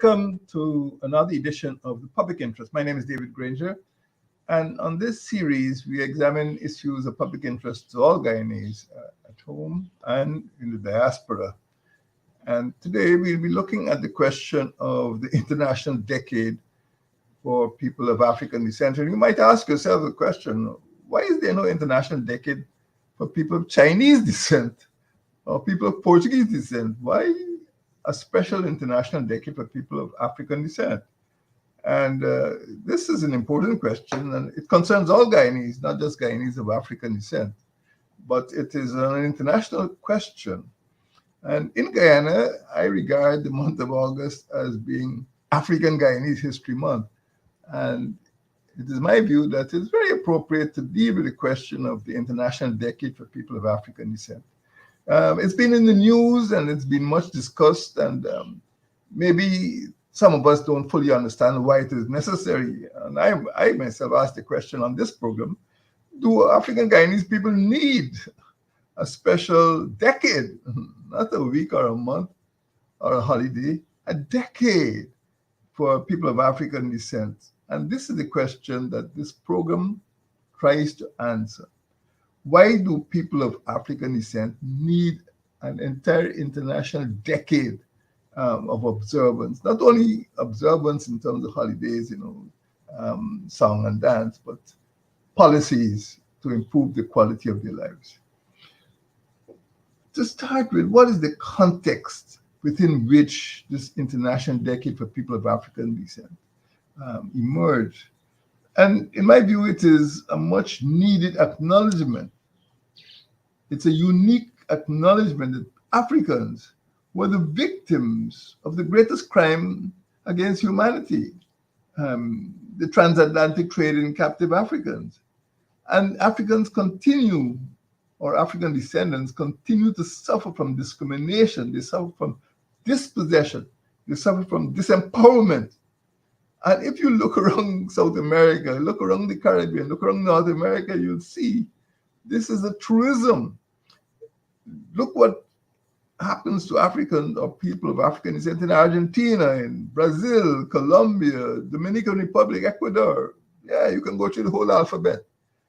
Welcome to another edition of The Public Interest. My name is David Granger, and on this series, we examine issues of public interest to all Guyanese at home and in the diaspora. And today, we'll be looking at the question of the International Decade for people of African descent. And you might ask yourself the question, why is there no International Decade for people of Chinese descent or people of Portuguese descent? Why a special international decade for people of African descent? And this is an important question, and it concerns all Guyanese, not just Guyanese of African descent, but it is an international question. And in Guyana, I regard the month of August as being African Guyanese History Month. And it is my view that it's very appropriate to deal with the question of the international decade for people of African descent. It's been in the news and it's been much discussed, and maybe some of us don't fully understand why it is necessary. And I myself asked the question on this program, do African Guyanese people need a special decade, not a week or a month or a holiday, a decade for people of African descent? And this is the question that this program tries to answer. Why do people of African descent need an entire international decade of observance? Not only observance in terms of holidays, song and dance, but policies to improve the quality of their lives. To start with, what is the context within which this international decade for people of African descent emerged? And in my view, it is a much needed acknowledgement. It's a unique acknowledgement that Africans were the victims of the greatest crime against humanity, the transatlantic trade in captive Africans. And Africans continue, or African descendants continue to suffer from discrimination. They suffer from dispossession. They suffer from disempowerment. And if you look around South America, look around the Caribbean, look around North America, you'll see this is a truism. Look what happens to African or people of African descent in Argentina, in Brazil, Colombia, Dominican Republic, Ecuador. Yeah, you can go through the whole alphabet,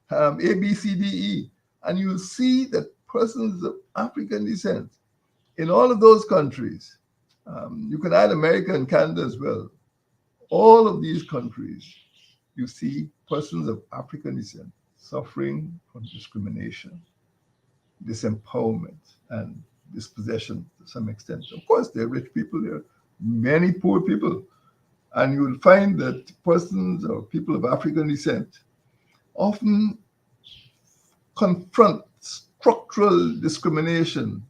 A, B, C, D, E. And you'll see that persons of African descent in all of those countries, you can add America and Canada as well. All of these countries, you see persons of African descent suffering from discrimination, disempowerment, and dispossession to some extent. Of course, there are rich people, there are many poor people. And you will find that persons or people of African descent often confront structural discrimination,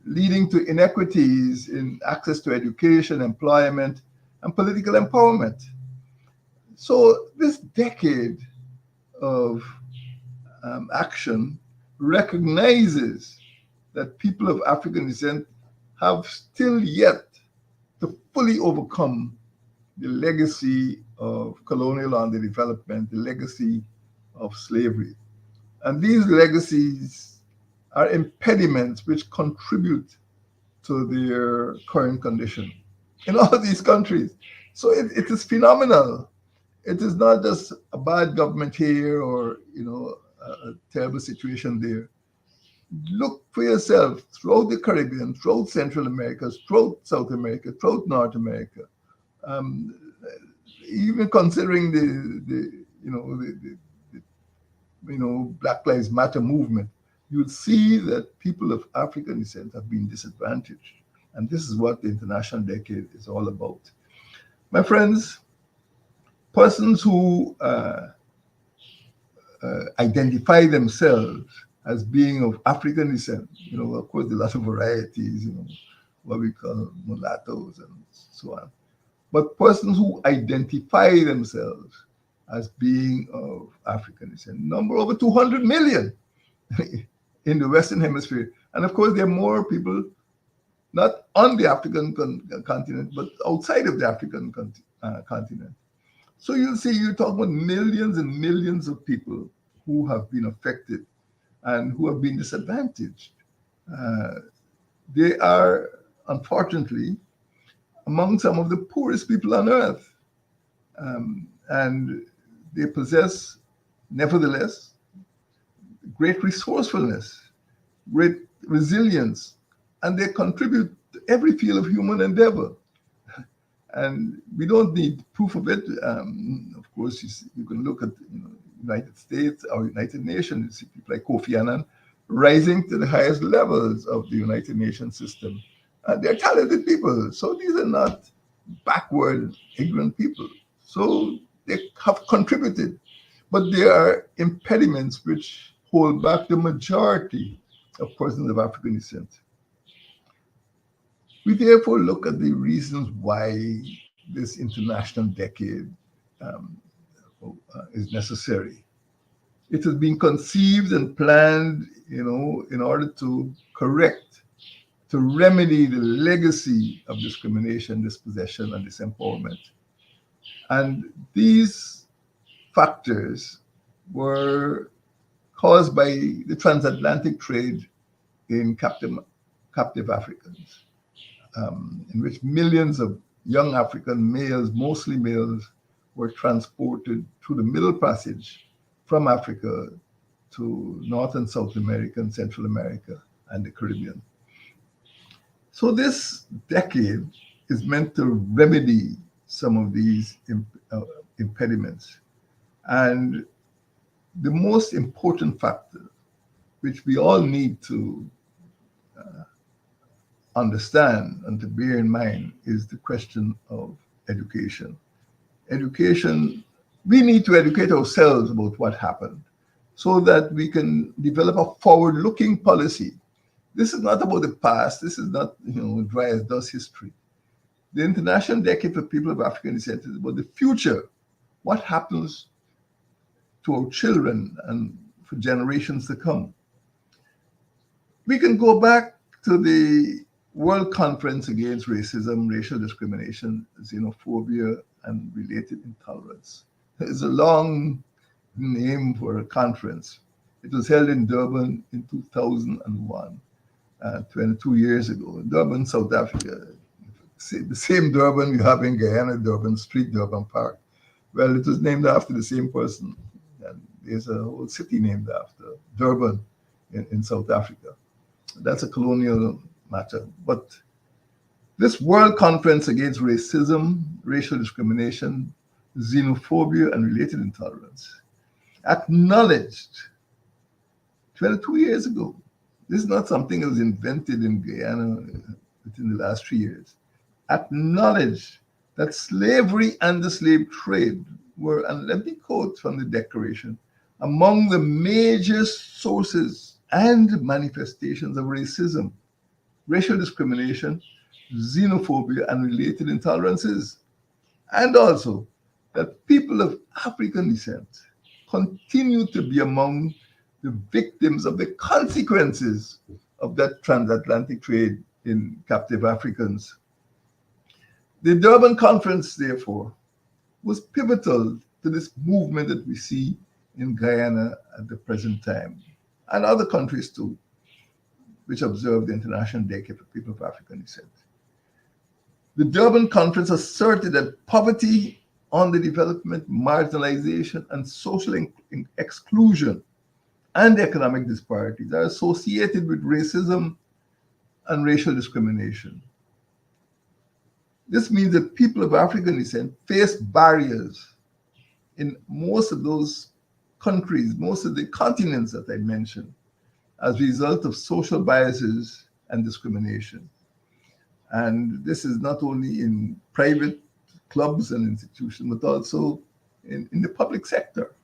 leading to inequities in access to education, employment, and political empowerment. So this decade of action recognizes that people of African descent have still yet to fully overcome the legacy of colonial underdevelopment, the legacy of slavery. And these legacies are impediments which contribute to their current condition in all of these countries. So it is phenomenal. It is not just a bad government here or a terrible situation there. Look for yourself throughout the Caribbean, throughout Central America, throughout South America, throughout North America. Even considering the Black Lives Matter movement, you'll see that people of African descent have been disadvantaged. And this is what the International Decade is all about. My friends, persons who identify themselves as being of African descent, of course, there are lots of varieties, what we call mulattoes and so on. But persons who identify themselves as being of African descent, number over 200 million in the Western Hemisphere. And of course, there are more people not on the African continent, but outside of the African continent. So you'll see, you're talking about millions and millions of people who have been affected and who have been disadvantaged. They are, unfortunately, among some of the poorest people on earth. And they possess, nevertheless, great resourcefulness, great resilience, and they contribute to every field of human endeavor. And we don't need proof of it. Of course, you can look at United States or United Nations. You see people like Kofi Annan rising to the highest levels of the United Nations system. They're talented people. So these are not backward, ignorant people. So they have contributed. But there are impediments which hold back the majority of persons of African descent. We therefore look at the reasons why this international decade is necessary. It has been conceived and planned, in order to correct, to remedy the legacy of discrimination, dispossession, and disempowerment. And these factors were caused by the transatlantic trade in captive Africans, in which millions of young African males, mostly males, were transported through the Middle Passage from Africa to North and South America and Central America and the Caribbean. So this decade is meant to remedy some of these impediments. And the most important factor, which we all need to understand and to bear in mind, is the question of education. Education, we need to educate ourselves about what happened so that we can develop a forward-looking policy. This is not about the past. This is not, dry as dust history. The International Decade for People of African Descent is about the future. What happens to our children and for generations to come? We can go back to the World Conference Against Racism, Racial Discrimination, Xenophobia, and Related Intolerance. It's a long name for a conference. It was held in Durban in 2001, 22 years ago. In Durban, South Africa. The same Durban you have in Guyana, Durban Street, Durban Park. Well, it was named after the same person. And there's a whole city named after Durban in South Africa. That's a colonial matter. But this World Conference Against Racism, Racial Discrimination, Xenophobia, and Related Intolerance acknowledged 22 years ago. This is not something that was invented in Guyana within the last 3 years. Acknowledged that slavery and the slave trade were, and let me quote from the Declaration, among the major sources and manifestations of racism, racial discrimination, xenophobia, and related intolerances. And also that people of African descent continue to be among the victims of the consequences of that transatlantic trade in captive Africans. The Durban Conference, therefore, was pivotal to this movement that we see in Guyana at the present time, and other countries too, which observe the International Decade for People of African Descent. The Durban Conference asserted that poverty, underdevelopment, marginalization, and social exclusion and economic disparities are associated with racism and racial discrimination. This means that people of African descent face barriers in most of those countries, most of the continents that I mentioned, as a result of social biases and discrimination. And this is not only in private clubs and institutions, but also in the public sector.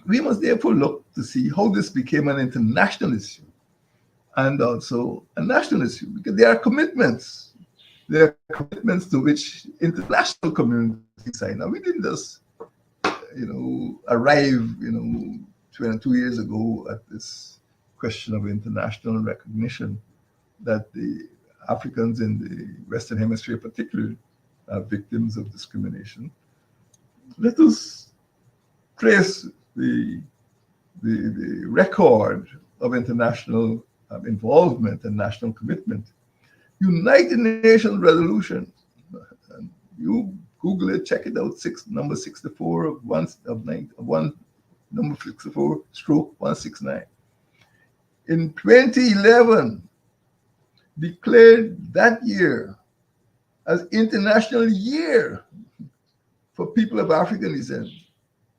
We must therefore look to see how this became an international issue and also a national issue, because there are commitments. There are commitments to which international communities sign. Now, we didn't just, arrive, 22 years ago at this question of international recognition that the Africans in the Western Hemisphere particularly are victims of discrimination. Let us trace the record of international involvement and national commitment United Nations resolution. And you Google it, check it out. Number 64 of number 64 stroke 169. In 2011, declared that year as International Year for People of African Descent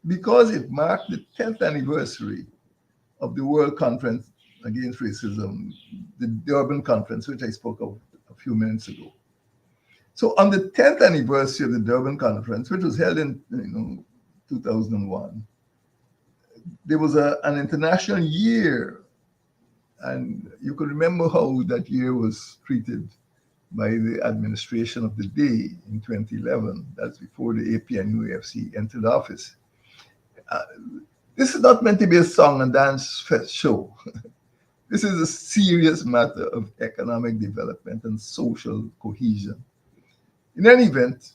because it marked the 10th anniversary of the World Conference Against Racism, the Durban Conference, which I spoke of a few minutes ago. So on the 10th anniversary of the Durban Conference, which was held in 2001, there was an international year. And you could remember how that year was treated by the administration of the day in 2011. That's before the APNUAFC entered office. This is not meant to be a song and dance fest show. This is a serious matter of economic development and social cohesion. In any event,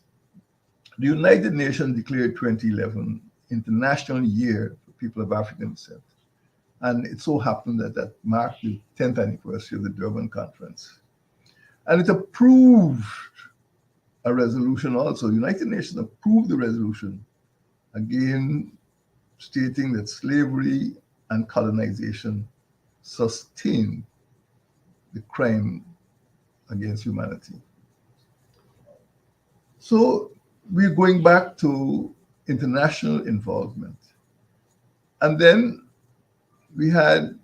the United Nations declared 2011 International Year for People of African Descent. And it so happened that that marked the 10th anniversary of the Durban Conference. And it approved a resolution also. The United Nations approved the resolution, again, stating that slavery and colonization sustained the crime against humanity. So we're going back to international involvement. And then we had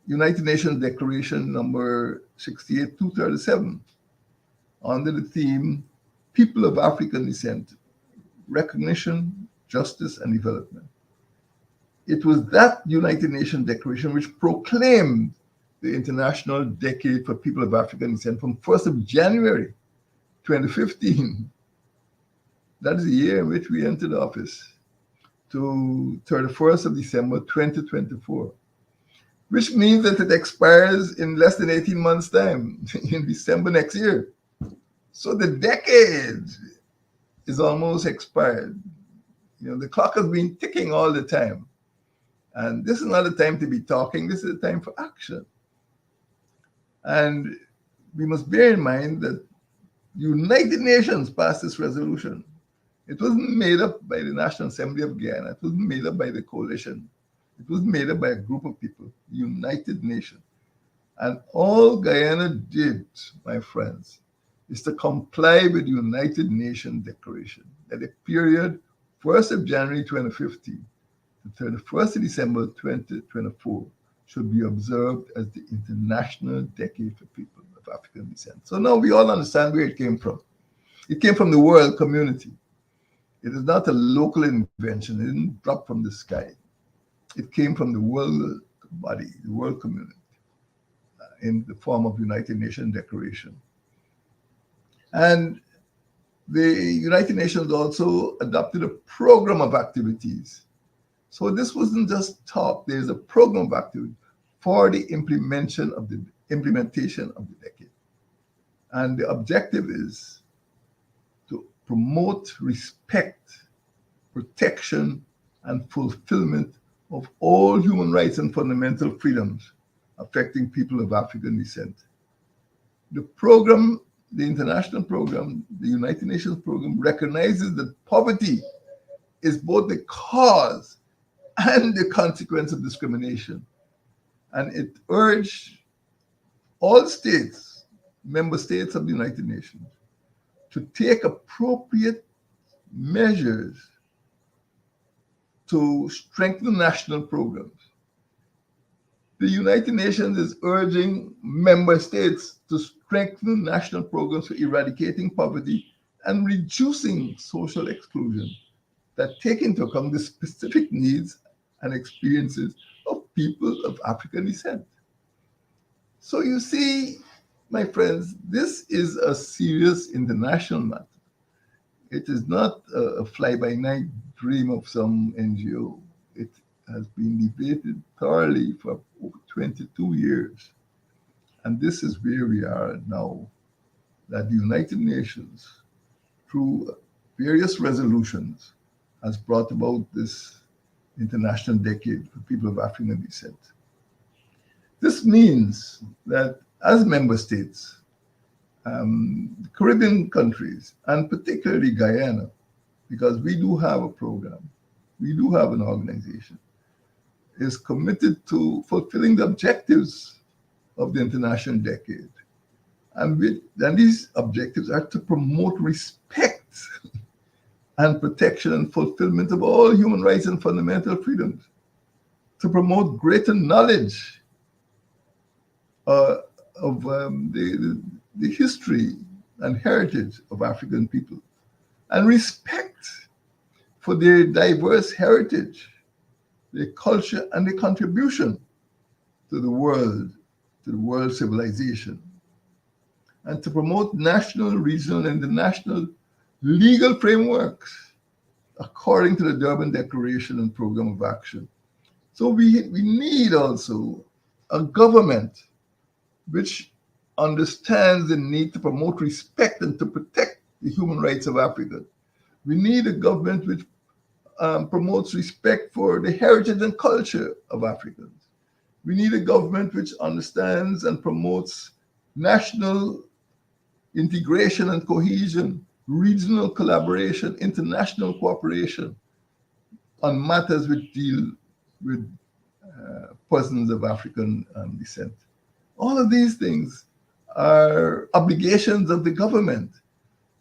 United Nations Declaration number 68-237 under the theme, People of African Descent, Recognition, Justice, and Development. It was that United Nations Declaration which proclaimed the International Decade for People of African Descent from 1st of January 2015. That is the year in which we entered office, to 31st of December 2024, which means that it expires in less than 18 months' time, in December next year. So the decade is almost expired. The clock has been ticking all the time. And this is not a time to be talking, this is a time for action. And we must bear in mind that the United Nations passed this resolution. It wasn't made up by the National Assembly of Guyana. It wasn't made up by the coalition. It was made up by a group of people, the United Nations. And all Guyana did, my friends, is to comply with the United Nations Declaration that the period 1st of January 2015 to 31st of December 2024 should be observed as the International Decade for People of African Descent. So now we all understand where it came from. It came from the world community. It is not a local invention. It didn't drop from the sky. It came from the world body, the world community, in the form of United Nations Declaration. And the United Nations also adopted a program of activities. So this wasn't just talk. There's a program of activity for the implementation of the decade. And the objective is to promote respect, protection, and fulfillment of all human rights and fundamental freedoms affecting people of African descent. The program, the international program, the United Nations program, recognizes that poverty is both the cause and the consequence of discrimination. And it urged all states, member states of the United Nations, to take appropriate measures to strengthen national programs. The United Nations is urging member states to strengthen national programs for eradicating poverty and reducing social exclusion that take into account the specific needs and experiences of people of African descent. So you see, my friends, this is a serious international matter. It is not a fly-by-night dream of some NGO. It has been debated thoroughly for over 22 years. And this is where we are now, that the United Nations, through various resolutions, has brought about this International Decade for People of African Descent. This means that as member states, the Caribbean countries, and particularly Guyana, because we do have a program, we do have an organization, is committed to fulfilling the objectives of the international decade. And these objectives are to promote respect and protection and fulfillment of all human rights and fundamental freedoms, to promote greater knowledge of the history and heritage of African people, and respect for their diverse heritage, their culture, and their contribution to the world civilization, and to promote national, regional, and international legal frameworks according to the Durban Declaration and Program of Action. So we need also a government which understands the need to promote respect and to protect the human rights of Africa. We need a government which promotes respect for the heritage and culture of Africans. We need a government which understands and promotes national integration and cohesion, regional collaboration, international cooperation on matters which deal with persons of African descent. All of these things are obligations of the government.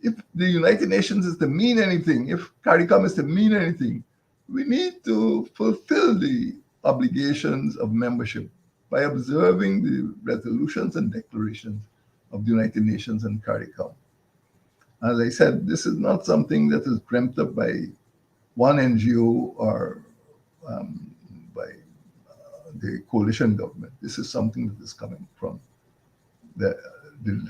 If the United Nations is to mean anything, if CARICOM is to mean anything, we need to fulfill the obligations of membership by observing the resolutions and declarations of the United Nations and CARICOM. As I said, this is not something that is dreamt up by one NGO or by the coalition government. This is something that is coming from the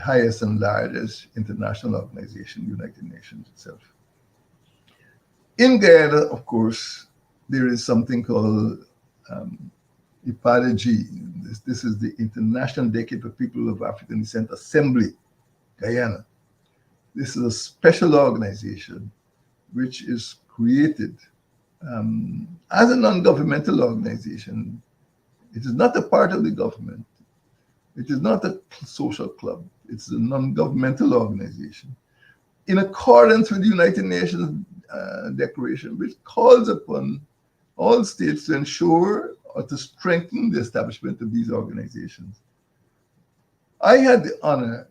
highest and largest international organization, United Nations itself. In Guyana, of course, there is something called IPADA-G. This is the International Decade for People of African Descent Assembly, Guyana. This is a special organization which is created as a non-governmental organization. It is not a part of the government. It is not a social club. It's a non-governmental organization in accordance with the United Nations Declaration, which calls upon all states to ensure or to strengthen the establishment of these organizations. I had the honor,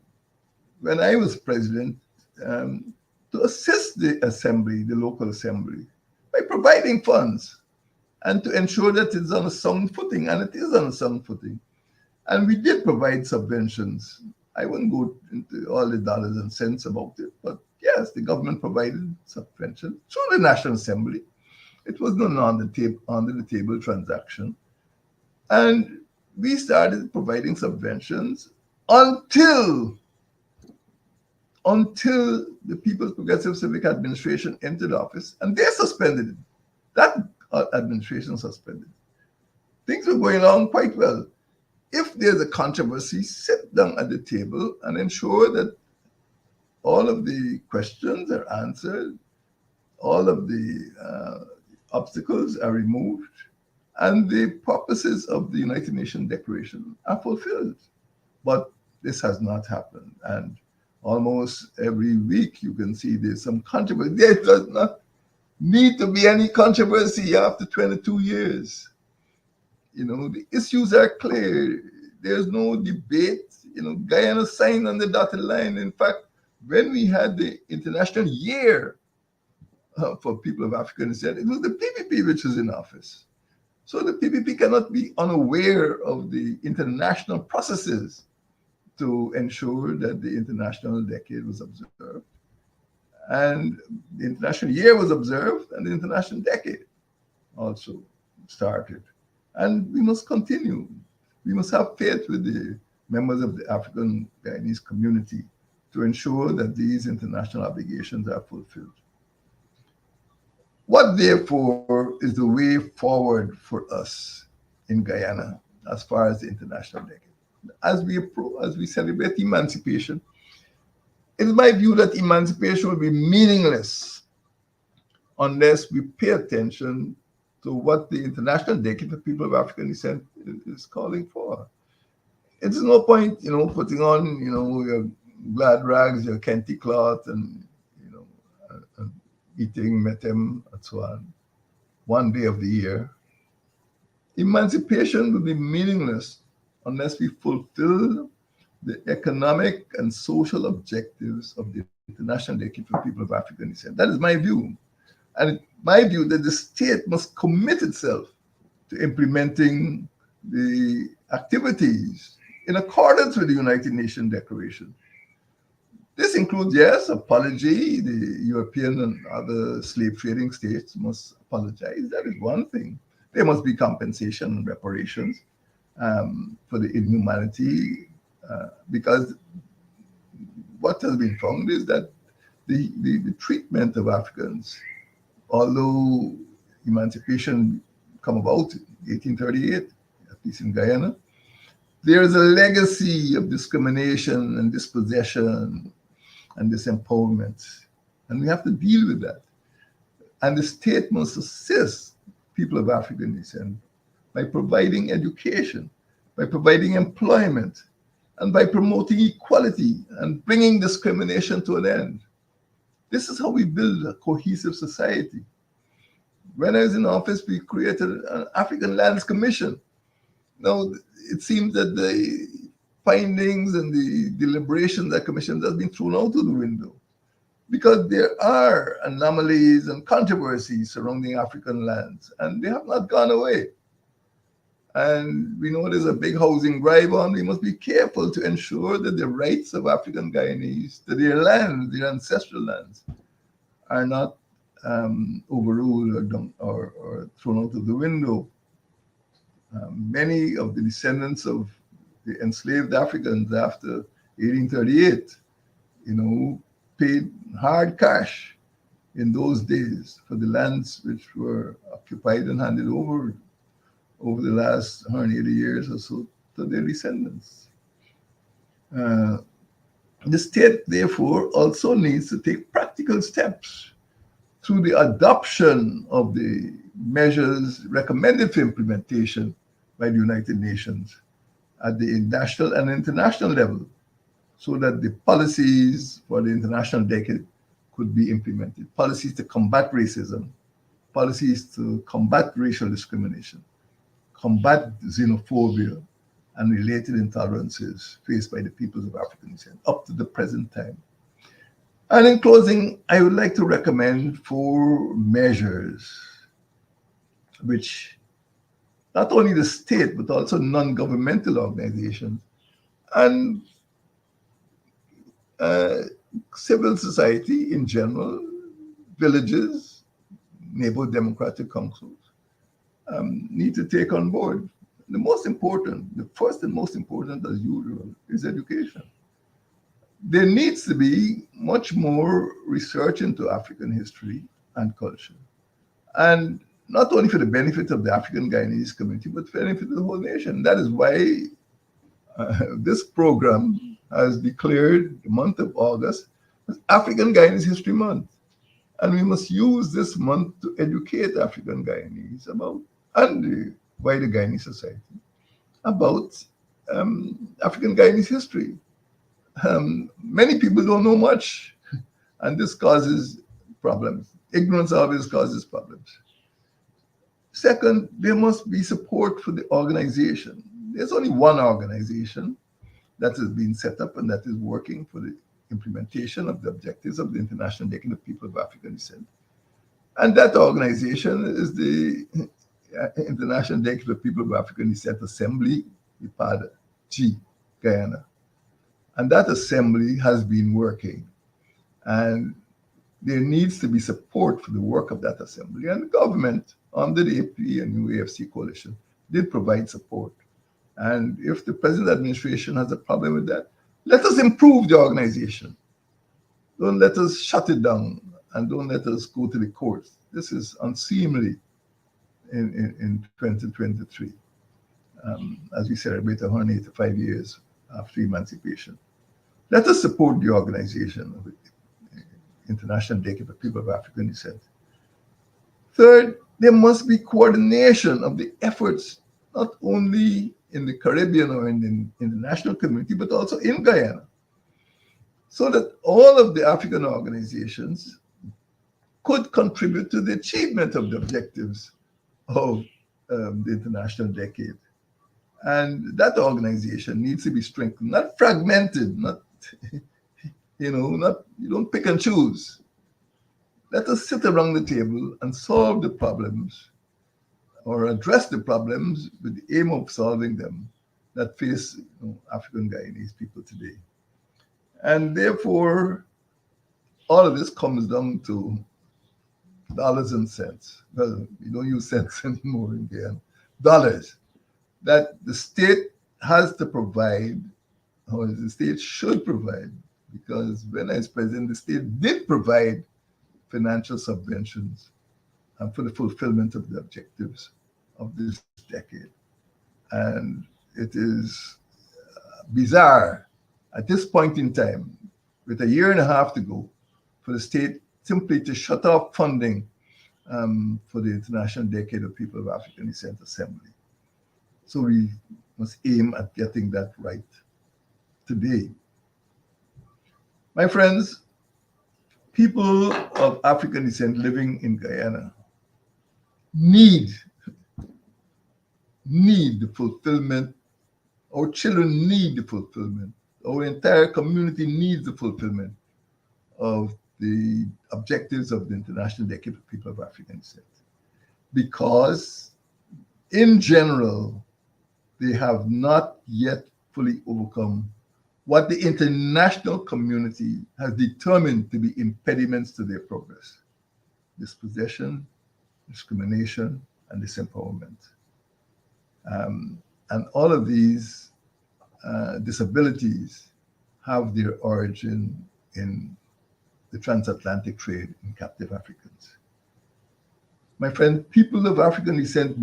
when I was president, to assist the assembly, the local assembly, by providing funds and to ensure that it's on a sound footing, and it is on a sound footing. And we did provide subventions. I wouldn't go into all the dollars and cents about it, but yes, the government provided subventions through the National Assembly. It was not under the table transaction. And we started providing subventions until the People's Progressive Civic Administration entered office, and they suspended it. That administration suspended it. Things were going on quite well. If there's a controversy, sit down at the table and ensure that all of the questions are answered, all of the obstacles are removed, and the purposes of the United Nations Declaration are fulfilled. But this has not happened. And almost every week you can see there's some controversy. There does not need to be any controversy after 22 years. You know, the issues are clear. There's no debate. You know, Guyana signed on the dotted line. In fact, when we had the International Year for People of African Descent, it was the PPP which was in office. So the PPP cannot be unaware of the international processes to ensure that the International Decade was observed. And the International Year was observed, and the International Decade also started. And we must continue. We must have faith with the members of the African Guyanese community to ensure that these international obligations are fulfilled. What, therefore, is the way forward for us in Guyana as far as the International Decade? As we celebrate emancipation, it is my view that emancipation will be meaningless unless we pay attention to what the International Decade for People of African Descent is calling for. it's no point, putting on, your glad rags, your kente cloth, and, eating metem and so on, one day of the year. Emancipation will be meaningless unless we fulfill the economic and social objectives of the International Decade for People of African Descent. That is my view. And my view that the state must commit itself to implementing the activities in accordance with the United Nations Declaration. This includes, yes, apology. The European and other slave trading states must apologize. That is one thing. There must be compensation and reparations for the inhumanity, because what has been found is that the treatment of Africans, although emancipation come about in 1838, at least in Guyana, there is a legacy of discrimination and dispossession and disempowerment. And we have to deal with that. And the state must assist people of African descent by providing education, by providing employment, and by promoting equality and bringing discrimination to an end. This is how we build a cohesive society. When I was in office, we created an African Lands Commission. Now, it seems that the findings and the deliberations of that commission has been thrown out of the window because there are anomalies and controversies surrounding African lands, and they have not gone away. And we know there's a big housing drive on. We must be careful to ensure that the rights of African Guyanese to their lands, their ancestral lands, are not overruled or thrown out of the window. Many of the descendants of the enslaved Africans after 1838, paid hard cash in those days for the lands which were occupied and handed over the last 180 years or so to their descendants. The state, therefore, also needs to take practical steps through the adoption of the measures recommended for implementation by the United Nations at the national and international level, so that the policies for the international decade could be implemented. Policies to combat racism, policies to combat racial discrimination, combat xenophobia and related intolerances faced by the peoples of African descent up to the present time. And in closing, I would like to recommend 4 measures which not only the state, but also non-governmental organizations and civil society in general, villages, neighborhood democratic councils, need to take on board. The first and most important, as usual, is education. There needs to be much more research into African history and culture. And not only for the benefit of the African Guyanese community, but for the benefit of the whole nation. That is why this program has declared the month of August as African Guyanese History Month. And we must use this month to educate African Guyanese about, and the wider Guyanese society, about African Guyanese history. Many people don't know much, and this causes problems. Ignorance always causes problems. Second, there must be support for the organization. There's only one organization that has been set up and that is working for the implementation of the objectives of the International Decade of People of African Descent. And that organization is the International Decade of People of African Descent Assembly, IPADA, G, Guyana. And that assembly has been working. And there needs to be support for the work of that assembly. And the government, under the AP and UAFC coalition, did provide support. And if the present administration has a problem with that, let us improve the organization. Don't let us shut it down, and don't let us go to the courts. This is unseemly in 2023, as we celebrate 185 years after emancipation. Let us support the organization of the International Decade of People of African Descent. Third, there must be coordination of the efforts not only in the Caribbean or in the national community, but also in Guyana, so that all of the African organizations could contribute to the achievement of the objectives of the international decade. And that organization needs to be strengthened, not fragmented, not, you don't pick and choose. Let us sit around the table and solve the problems or address the problems with the aim of solving them that face African Guyanese people today. And therefore, all of this comes down to dollars and cents. Well, we don't use cents anymore in Guyana. Dollars that the state has to provide, or the state should provide, because when I was president, the state did provide financial subventions for the fulfillment of the objectives of this decade. And it is bizarre at this point in time, with a year and a half to go, for the state simply to shut off funding for the International Decade of People of African Descent Assembly. So we must aim at getting that right today. My friends, people of African descent living in Guyana need the fulfillment. Our children need the fulfillment. Our entire community needs the fulfillment of the objectives of the International Decade of People of African Descent. Because in general, they have not yet fully overcome what the international community has determined to be impediments to their progress: dispossession, discrimination, and disempowerment. And all of these disabilities have their origin in the transatlantic trade in captive Africans. My friend, people of African descent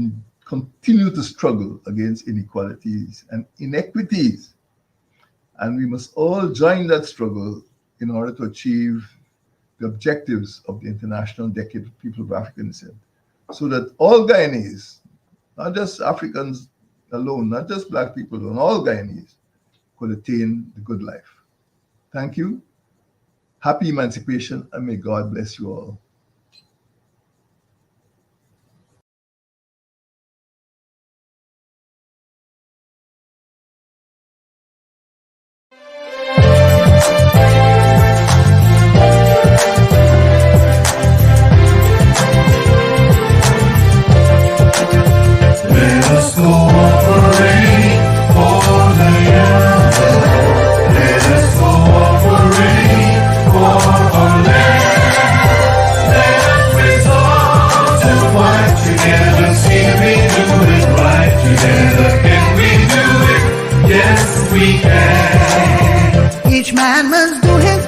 continue to struggle against inequalities and inequities. And we must all join that struggle in order to achieve the objectives of the International Decade of People of African Descent, so that all Guyanese, not just Africans alone, not just Black people alone, all Guyanese could attain the good life. Thank you. Happy emancipation, and may God bless you all. Each man must do his